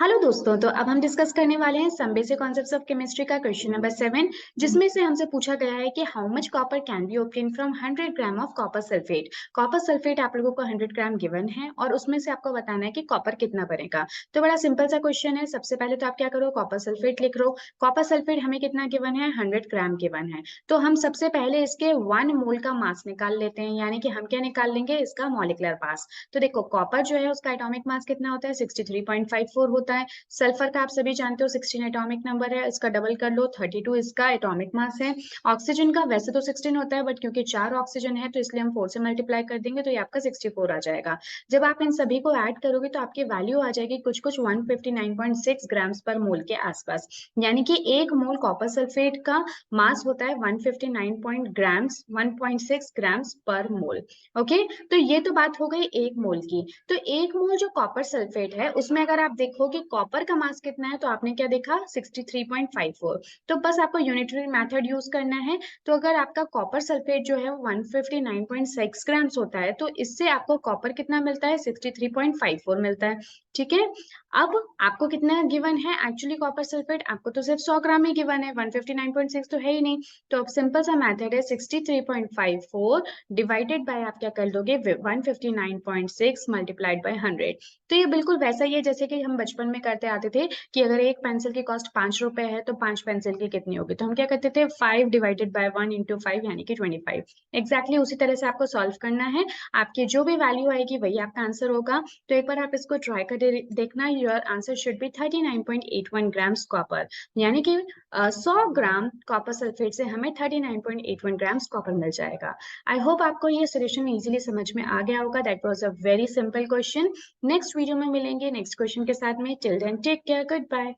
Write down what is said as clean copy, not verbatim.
Hello दोस्तों, तो अब हम डिस्कस करने वाले हैं some basic concepts of chemistry का क्वेश्चन नंबर 7, जिसमें से हमसे पूछा गया है कि how much copper can be obtain from 100 gram of copper sulphate. Copper sulphate आप लोगों को 100 ग्राम गिवन है और उसमें से आपको बताना है कि कॉपर कितना बनेगा। तो बड़ा सिंपल सा क्वेश्चन है। सबसे पहले तो आप क्या करो, कॉपर सल्फेट लिख लो। कॉपर सल्फेट हमें कितना गिवन है, 100 ग्राम गिवन है। तो हम सबसे पहले इसके 1 मोल का मास निकाल लेते हैं, यानी कि हम क्या निकाल लेंगे, इसका मॉलिक्यूलर मास। तो देखो, कॉपर जो है उसका एटॉमिक मास कितना होता है, 63.54 होता है। सल्फर का आप सभी जानते हो 16 एटॉमिक नंबर है, इसका डबल कर लो 32 इसका एटॉमिक मास है। ऑक्सीजन का वैसे तो 16 होता है, बट क्योंकि 4 ऑक्सीजन है तो इसलिए हम 4 से मल्टीप्लाई कर देंगे, तो ये आपका 64 आ जाएगा। जब आप इन सभी को ऐड करोगे तो आपकी वैल्यू आ जाएगी कुछ कुछ 159.6 ग्राम्स पर मोल के आसपास। यानी कि 1 मोल कॉपर सल्फेट का मास होता है 159 ग्राम्स पर मोल। ओके, तो ये तो बात हो गई 1 मोल की। तो 1 मोल जो कॉपर सल्फेट है उसमें अगर आप देखो कि कॉपर का मास कितना है, तो आपने क्या देखा, 63.54। तो बस आपको यूनिटरी मेथड यूज करना है। तो अगर आपका कॉपर सल्फेट जो है 159.6 ग्राम्स होता है, तो इससे आपको कॉपर कितना मिलता है, 63.54 मिलता है। ठीक है। अब आपको कितना गिवन है एक्चुअली कॉपर सल्फेट, आपको तो सिर्फ 100 ग्राम ही गिवन है, 159.6 तो है ही नहीं। तो अब सिंपल सा मेथड है, 63.54 डिवाइडेड बाय आप क्या कर दोगे, 159.6 मल्टीप्लाइड बाय 100। तो ये बिल्कुल वैसा ही है जैसे कि हम बचपन में करते आते थे कि अगर एक पेंसिल की कॉस्ट 5 रुपए है तो 5 पेंसिल की कितनी होगी, तो हम क्या करते थे, 5 डिवाइडेड बाय 1 इंटू 5 यानी कि 25। एग्जैक्टली उसी तरह से आपको सॉल्व करना है। आपकी जो भी वैल्यू आएगी वही आपका आंसर होगा। तो एक बार आप इसको ट्राई कर देखना, your answer should be 39.81 grams copper. यानी कि 100 ग्राम कॉपर सल्फेट से हमें 39.81 ग्राम्स कॉपर मिल जाएगा। आई होप आपको ये सोल्यूशन इजीली समझ में आ गया होगा। That was a very simple question. Next video में मिलेंगे नेक्स्ट क्वेश्चन के साथ में। Till then take care, good bye.